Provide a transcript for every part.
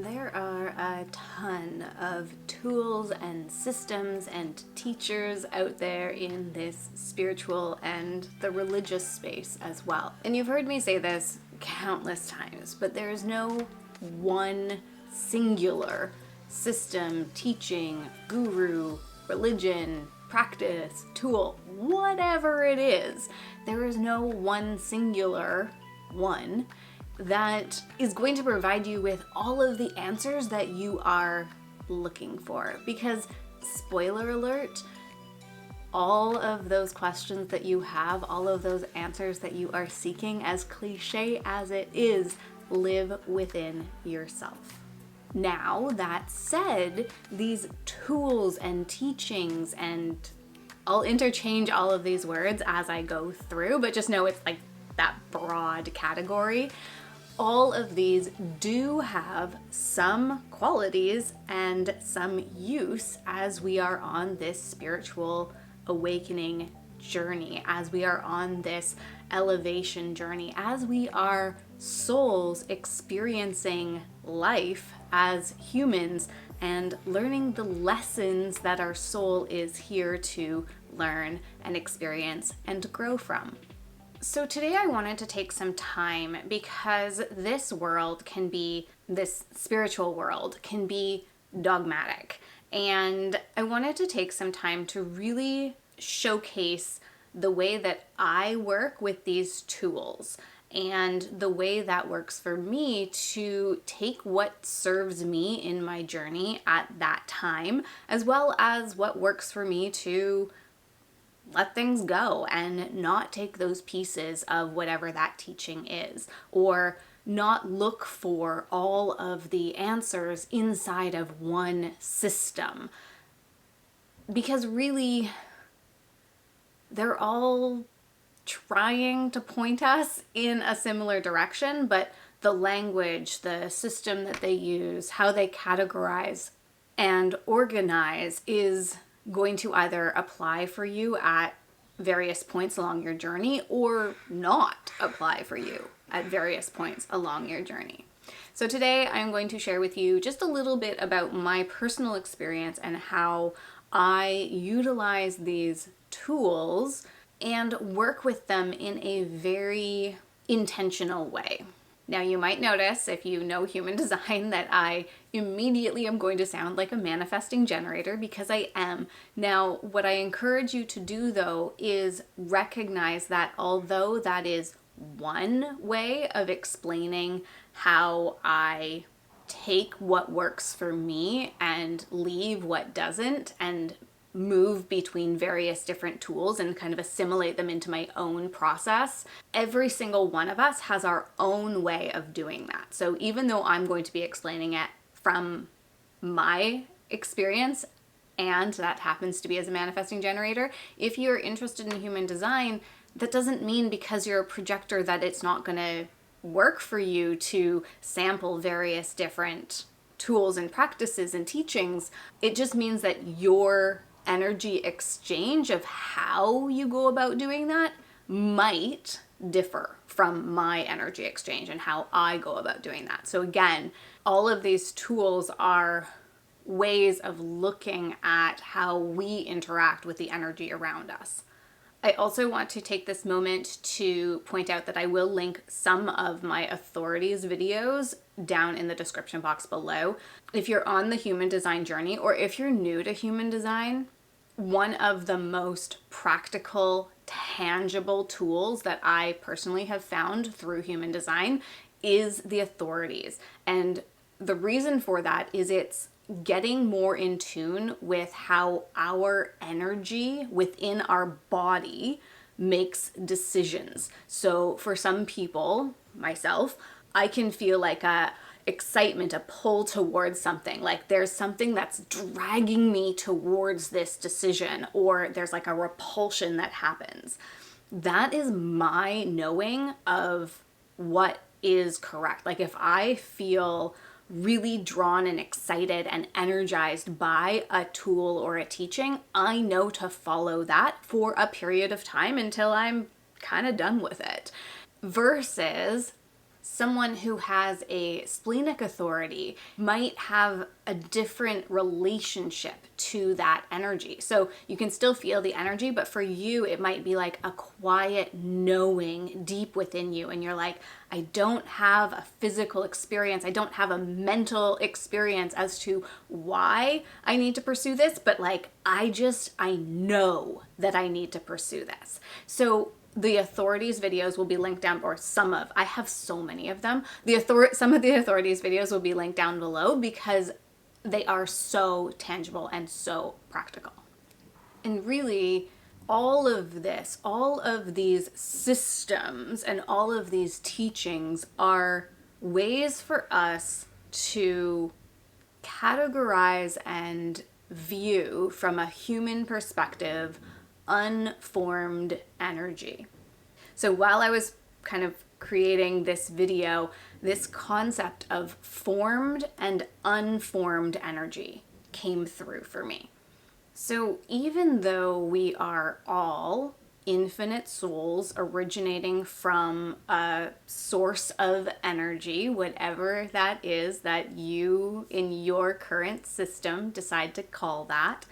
There are a ton of tools and systems and teachers out there in this spiritual and the religious space as well. And you've heard me say this countless times, but there is no one singular system, teaching, guru, religion, practice, tool, whatever it is. There is no one singular one that is going to provide you with all of the answers that you are looking for. Because, spoiler alert, all of those questions that you have, all of those answers that you are seeking, as cliche as it is, live within yourself. Now, that said, these tools and teachings, and I'll interchange all of these words as I go through, but just know it's like that broad category. All of these do have some qualities and some use as we are on this spiritual awakening journey, as we are on this elevation journey, as we are souls experiencing life as humans and learning the lessons that our soul is here to learn and experience and grow from. So today I wanted to take some time because this spiritual world can be dogmatic. And I wanted to take some time to really showcase the way that I work with these tools and the way that works for me to take what serves me in my journey at that time, as well as what works for me to let things go and not take those pieces of whatever that teaching is, or not look for all of the answers inside of one system. Because really, they're all trying to point us in a similar direction, but the language, the system that they use, how they categorize and organize is going to either apply for you at various points along your journey or not apply for you at various points along your journey. So today I'm going to share with you just a little bit about my personal experience and how I utilize these tools and work with them in a very intentional way. Now, you might notice, if you know human design, that I immediately am going to sound like a manifesting generator, because I am. Now, what I encourage you to do, though, is recognize that although that is one way of explaining how I take what works for me and leave what doesn't, and move between various different tools and kind of assimilate them into my own process, every single one of us has our own way of doing that. So even though I'm going to be explaining it from my experience, and that happens to be as a manifesting generator, if you're interested in human design, that doesn't mean because you're a projector that it's not going to work for you to sample various different tools and practices and teachings. It just means that your energy exchange of how you go about doing that might differ from my energy exchange and how I go about doing that. So again, all of these tools are ways of looking at how we interact with the energy around us. I also want to take this moment to point out that I will link some of my authorities videos down in the description box below. If you're on the human design journey, or if you're new to human design, one of the most practical, tangible tools that I personally have found through human design is the authorities. And the reason for that is it's getting more in tune with how our energy within our body makes decisions. So for some people, myself, I can feel like a excitement, a pull towards something, like there's something that's dragging me towards this decision, or there's like a repulsion that happens. That is my knowing of what is correct. Like if I feel really drawn and excited and energized by a tool or a teaching, I know to follow that for a period of time until I'm kind of done with it. Versus Someone who has a splenic authority might have a different relationship to that energy. So you can still feel the energy, but for you, it might be like a quiet knowing deep within you. And you're like, I don't have a physical experience. I don't have a mental experience as to why I need to pursue this, but like, I know that I need to pursue this. So the authorities videos will be linked down, or I have so many of them. Some of the authorities videos will be linked down below because they are so tangible and so practical. And really, all of these systems and all of these teachings are ways for us to categorize and view from a human perspective unformed energy. So while I was kind of creating this video, this concept of formed and unformed energy came through for me. So even though we are all infinite souls originating from a source of energy, whatever that is that you in your current system decide to call that,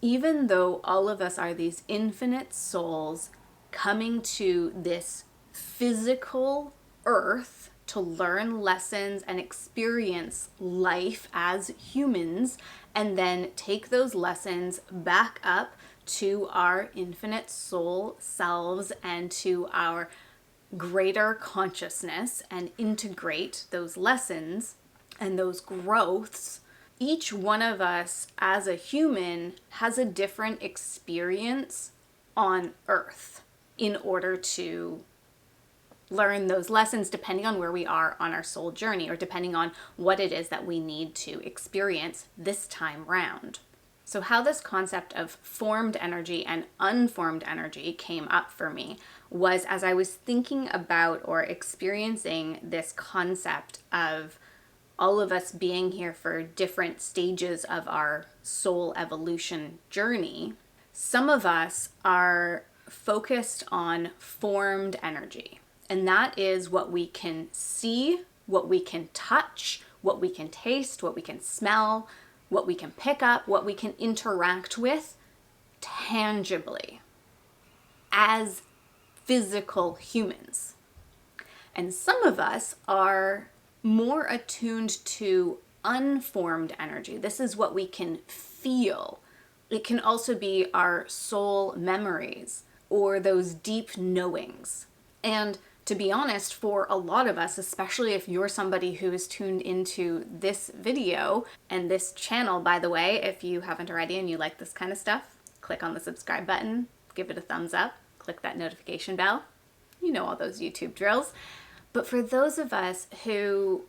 even though all of us are these infinite souls coming to this physical earth to learn lessons and experience life as humans, and then take those lessons back up to our infinite soul selves and to our greater consciousness and integrate those lessons and those growths. Each one of us as a human has a different experience on Earth in order to learn those lessons depending on where we are on our soul journey, or depending on what it is that we need to experience this time round. So how this concept of formed energy and unformed energy came up for me was as I was thinking about or experiencing this concept of all of us being here for different stages of our soul evolution journey. Some of us are focused on formed energy, and that is what we can see, what we can touch, what we can taste, what we can smell, what we can pick up, what we can interact with tangibly as physical humans. And some of us are more attuned to unformed energy. This is what we can feel. It can also be our soul memories or those deep knowings. And to be honest, for a lot of us, especially if you're somebody who is tuned into this video and this channel, by the way, if you haven't already and you like this kind of stuff, click on the subscribe button, give it a thumbs up, click that notification bell. You know all those YouTube drills. But for those of us who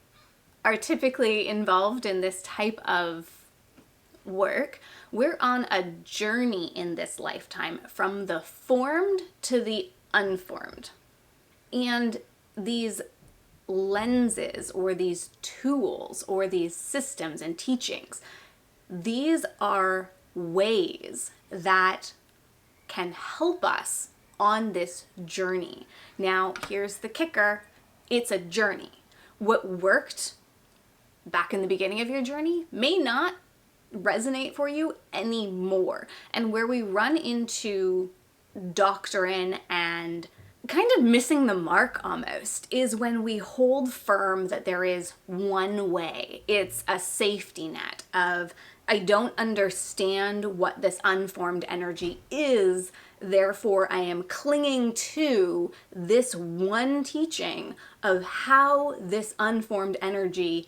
are typically involved in this type of work, we're on a journey in this lifetime from the formed to the unformed. And these lenses or these tools or these systems and teachings, these are ways that can help us on this journey. Now, here's the kicker. It's a journey. What worked back in the beginning of your journey may not resonate for you anymore. And where we run into doctrine and kind of missing the mark almost is when we hold firm that there is one way. It's a safety net of, I don't understand what this unformed energy is, therefore I am clinging to this one teaching of how this unformed energy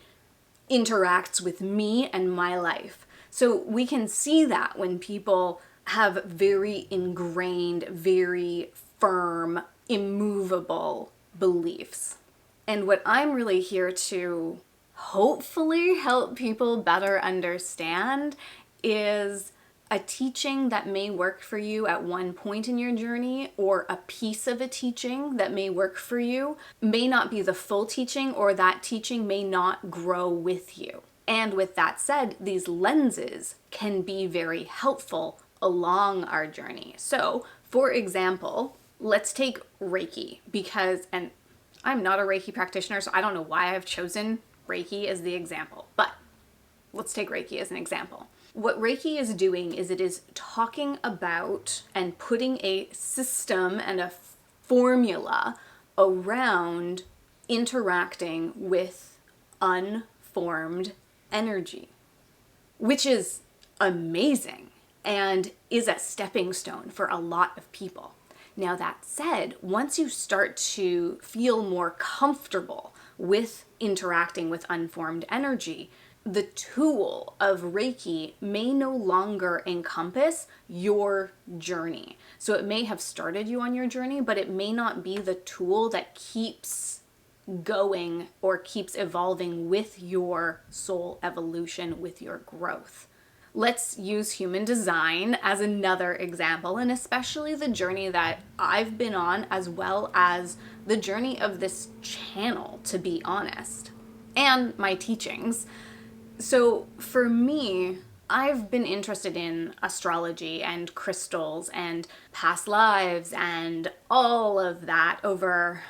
interacts with me and my life. So we can see that when people have very ingrained, very firm, immovable beliefs. And what I'm really here to hopefully help people better understand is a teaching that may work for you at one point in your journey, or a piece of a teaching that may work for you may not be the full teaching, or that teaching may not grow with you. And with that said, these lenses can be very helpful along our journey. So, for example, let's take Reiki, because, and I'm not a Reiki practitioner, so I don't know why I've chosen Reiki as the example, but let's take Reiki as an example. What Reiki is doing is it is talking about and putting a system and a formula around interacting with unformed energy, which is amazing and is a stepping stone for a lot of people. Now, that said, once you start to feel more comfortable with interacting with unformed energy, the tool of Reiki may no longer encompass your journey. So it may have started you on your journey, but it may not be the tool that keeps going or keeps evolving with your soul evolution, with your growth. Let's use human design as another example, and especially the journey that I've been on, as well as the journey of this channel, to be honest, and my teachings. So for me, I've been interested in astrology and crystals and past lives and all of that over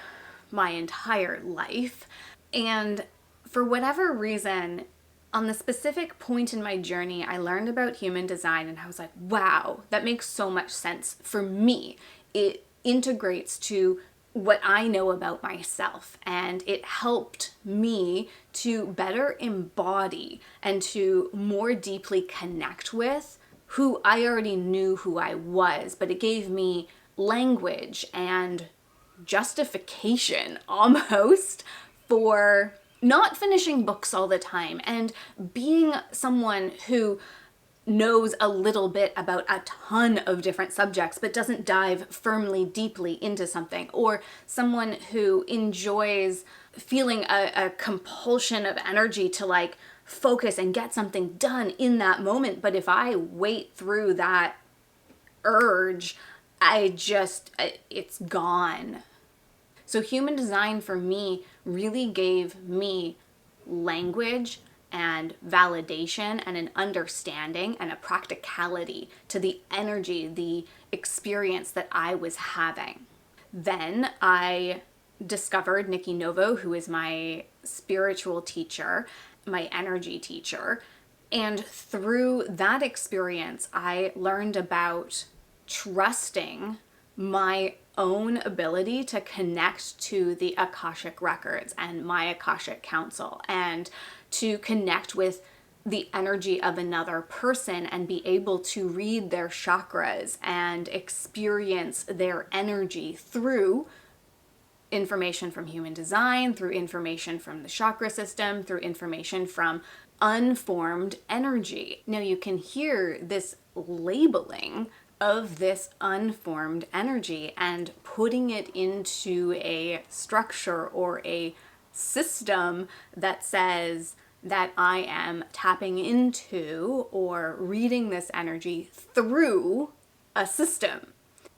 my entire life. And for whatever reason, on the specific point in my journey, I learned about human design and I was like, wow, that makes so much sense for me. It integrates to what I know about myself, and it helped me to better embody and to more deeply connect with who I already knew who I was, but it gave me language and justification almost for not finishing books all the time and being someone who knows a little bit about a ton of different subjects but doesn't dive firmly deeply into something, or someone who enjoys feeling a compulsion of energy to like focus and get something done in that moment, but if I wait through that urge, it's gone. So human design for me really gave me language and validation and an understanding and a practicality to the energy, the experience that I was having. Then I discovered Nikki Novo, who is my spiritual teacher, my energy teacher. And through that experience, I learned about trusting my own ability to connect to the Akashic records and my Akashic council, and to connect with the energy of another person and be able to read their chakras and experience their energy through information from human design, through information from the chakra system, through information from unformed energy. Now you can hear this labeling of this unformed energy and putting it into a structure or a system that says that I am tapping into or reading this energy through a system.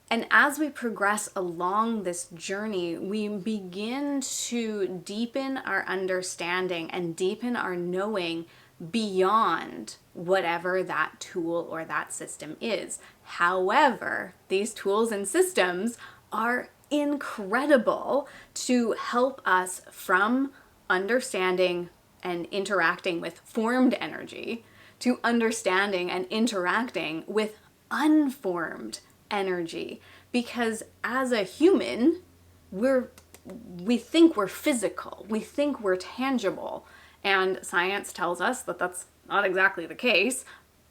And as we progress along this journey, we begin to deepen our understanding and deepen our knowing beyond whatever that tool or that system is. However, these tools and systems are incredible to help us from understanding and interacting with formed energy to understanding and interacting with unformed energy. Because as a human, we think we're physical, we think we're tangible, and science tells us that that's not exactly the case,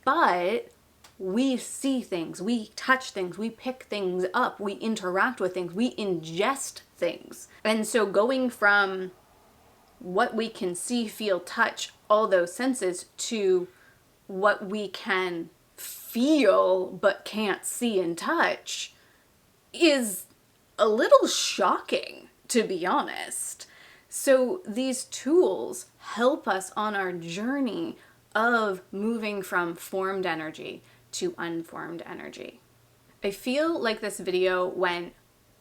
but we see things, we touch things, we pick things up, we interact with things, we ingest things. And so going from what we can see, feel, touch, all those senses, to what we can feel but can't see and touch is a little shocking, to be honest. So these tools help us on our journey of moving from formed energy to unformed energy. I feel like this video went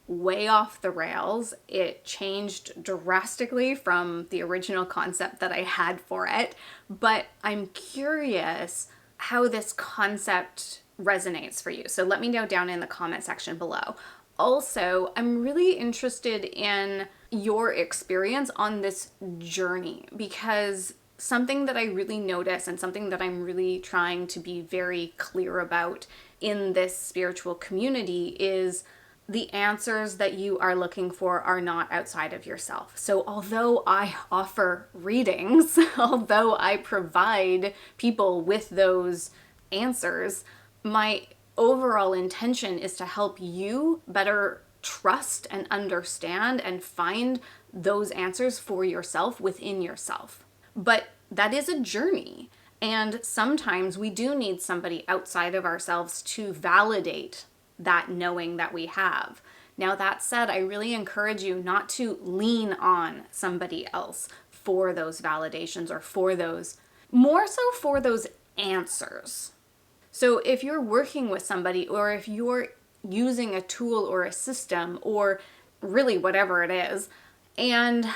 way off the rails. It changed drastically from the original concept that I had for it, but I'm curious how this concept resonates for you. So let me know down in the comment section below. Also, I'm really interested in your experience on this journey, because something that I really notice and something that I'm really trying to be very clear about in this spiritual community is the answers that you are looking for are not outside of yourself. So although I offer readings, although I provide people with those answers, my overall intention is to help you better trust and understand and find those answers for yourself within yourself. But that is a journey. And sometimes we do need somebody outside of ourselves to validate that knowing that we have. Now, that said, I really encourage you not to lean on somebody else for those validations or for those, more so for those answers. So if you're working with somebody, or if you're using a tool or a system or really whatever it is, and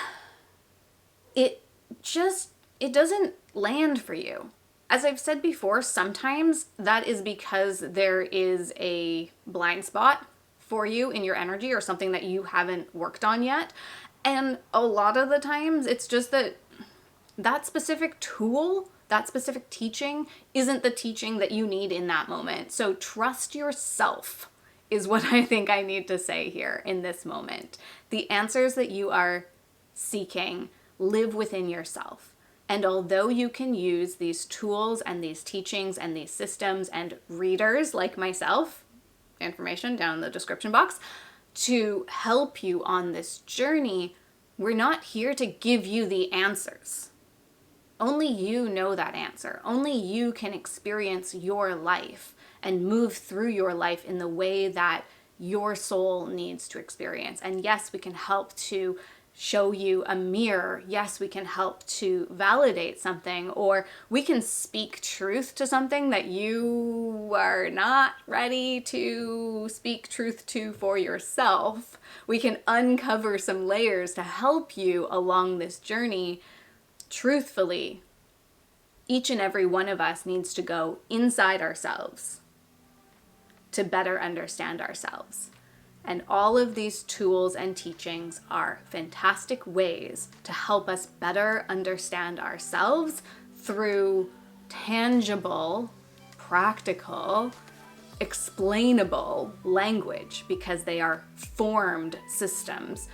it doesn't land for you. As I've said before, sometimes that is because there is a blind spot for you in your energy or something that you haven't worked on yet. And a lot of the times it's just that that specific tool, that specific teaching isn't the teaching that you need in that moment. So trust yourself is what I think I need to say here in this moment. The answers that you are seeking live within yourself. And although you can use these tools and these teachings and these systems and readers like myself, information down in the description box, to help you on this journey, we're not here to give you the answers. Only you know that answer. Only you can experience your life and move through your life in the way that your soul needs to experience. And yes, we can help to show you a mirror. Yes, we can help to validate something, or we can speak truth to something that you are not ready to speak truth to for yourself. We can uncover some layers to help you along this journey. Truthfully, each and every one of us needs to go inside ourselves to better understand ourselves. And all of these tools and teachings are fantastic ways to help us better understand ourselves through tangible, practical, explainable language, because they are formed systems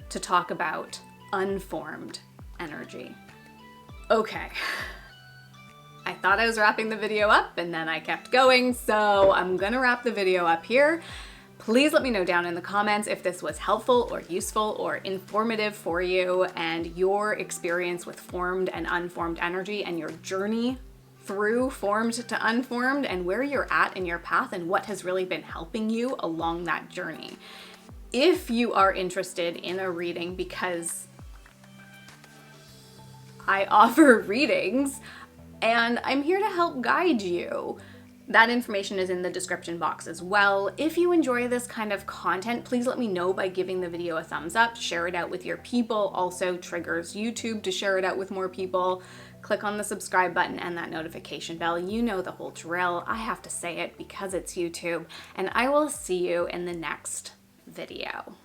to talk about unformed energy. Okay. I thought I was wrapping the video up and then I kept going, so I'm gonna wrap the video up here. Please let me know down in the comments if this was helpful or useful or informative for you and your experience with formed and unformed energy and your journey through formed to unformed and where you're at in your path and what has really been helping you along that journey. If you are interested in a reading, because I offer readings and I'm here to help guide you, that information is in the description box as well. If you enjoy this kind of content, please let me know by giving the video a thumbs up, share it out with your people. Also triggers YouTube to share it out with more people. Click on the subscribe button and that notification bell. You know the whole drill. I have to say it because it's YouTube. And I will see you in the next video.